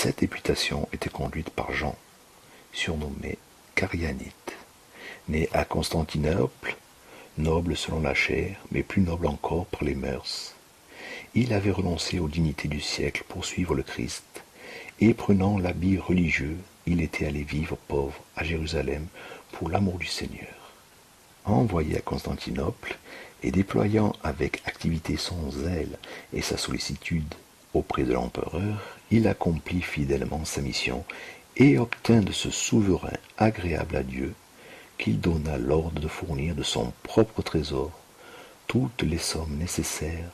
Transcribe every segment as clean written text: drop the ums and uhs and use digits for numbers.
Cette députation était conduite par Jean, surnommé Carianite, né à Constantinople, noble selon la chair, mais plus noble encore par les mœurs. Il avait renoncé aux dignités du siècle pour suivre le Christ, et prenant l'habit religieux, il était allé vivre pauvre à Jérusalem pour l'amour du Seigneur. Envoyé à Constantinople et déployant avec activité son zèle et sa sollicitude auprès de l'empereur, il accomplit fidèlement sa mission et obtint de ce souverain agréable à Dieu qu'il donna l'ordre de fournir de son propre trésor toutes les sommes nécessaires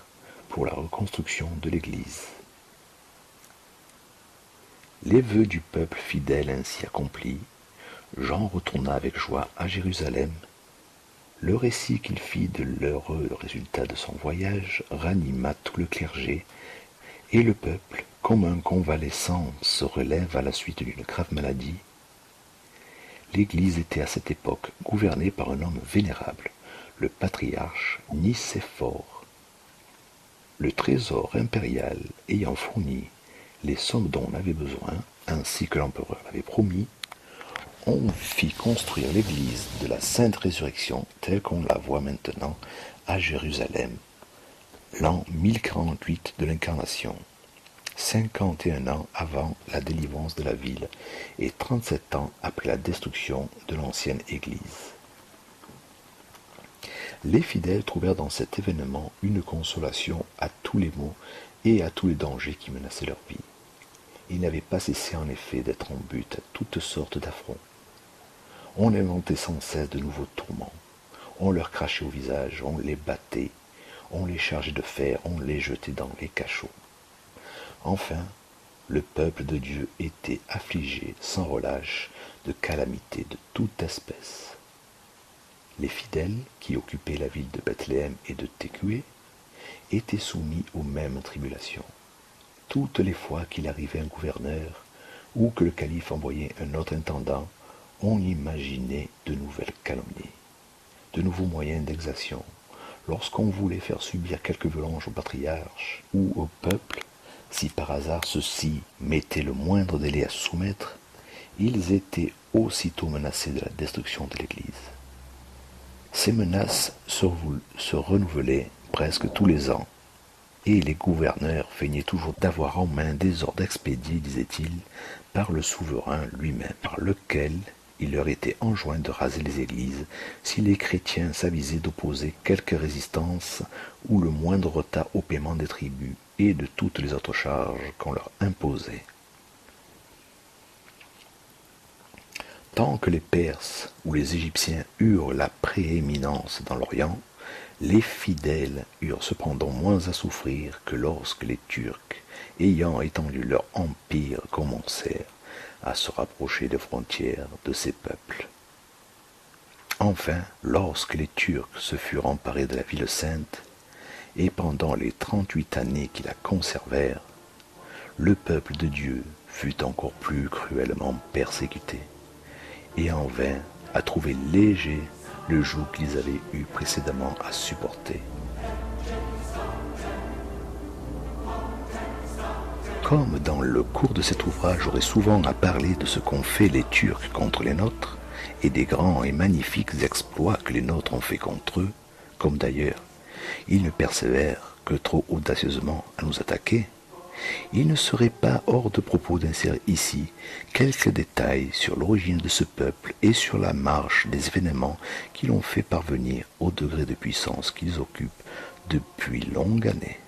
pour la reconstruction de l'Église. Les vœux du peuple fidèle ainsi accomplis, Jean retourna avec joie à Jérusalem. Le récit qu'il fit de l'heureux résultat de son voyage ranima tout le clergé, et le peuple, comme un convalescent se relève à la suite d'une grave maladie. L'Église était à cette époque gouvernée par un homme vénérable, le patriarche Nicéphore. Le trésor impérial ayant fourni les sommes dont on avait besoin, ainsi que l'empereur l'avait promis, on fit construire l'église de la Sainte Résurrection telle qu'on la voit maintenant à Jérusalem, l'an 1048 de l'Incarnation, 51 ans avant la délivrance de la ville et 37 ans après la destruction de l'ancienne église. Les fidèles trouvèrent dans cet événement une consolation à tous les maux et à tous les dangers qui menaçaient leur vie. Ils n'avaient pas cessé en effet d'être en butte à toutes sortes d'affronts. On inventait sans cesse de nouveaux tourments. On leur crachait au visage, on les battait, on les chargeait de fer, on les jetait dans les cachots. Enfin, le peuple de Dieu était affligé sans relâche de calamités de toute espèce. Les fidèles qui occupaient la ville de Bethléem et de Técué étaient soumis aux mêmes tribulations. Toutes les fois qu'il arrivait un gouverneur ou que le calife envoyait un autre intendant, on imaginait de nouvelles calomnies, de nouveaux moyens d'exaction. Lorsqu'on voulait faire subir quelques violences au patriarche ou au peuple, si par hasard ceux-ci mettaient le moindre délai à soumettre, ils étaient aussitôt menacés de la destruction de l'Église. Ces menaces se renouvelaient presque tous les ans, et les gouverneurs feignaient toujours d'avoir en main des ordres expédiés, disait-il, par le souverain lui-même, par lequel il leur était enjoint de raser les églises si les chrétiens s'avisaient d'opposer quelque résistance ou le moindre retard au paiement des tributs et de toutes les autres charges qu'on leur imposait. Tant que les Perses ou les Égyptiens eurent la prééminence dans l'Orient, les fidèles eurent cependant moins à souffrir que lorsque les Turcs, ayant étendu leur empire, commencèrent à se rapprocher des frontières de ces peuples. Enfin, lorsque les Turcs se furent emparés de la ville sainte, et pendant les 38 années qui la conservèrent, le peuple de Dieu fut encore plus cruellement persécuté, et en vint à trouver léger le joug qu'ils avaient eu précédemment à supporter. Comme dans le cours de cet ouvrage j'aurai souvent à parler de ce qu'ont fait les Turcs contre les nôtres, et des grands et magnifiques exploits que les nôtres ont fait contre eux, comme d'ailleurs ils ne persévèrent que trop audacieusement à nous attaquer, il ne serait pas hors de propos d'insérer ici quelques détails sur l'origine de ce peuple et sur la marche des événements qui l'ont fait parvenir au degré de puissance qu'ils occupent depuis longues années.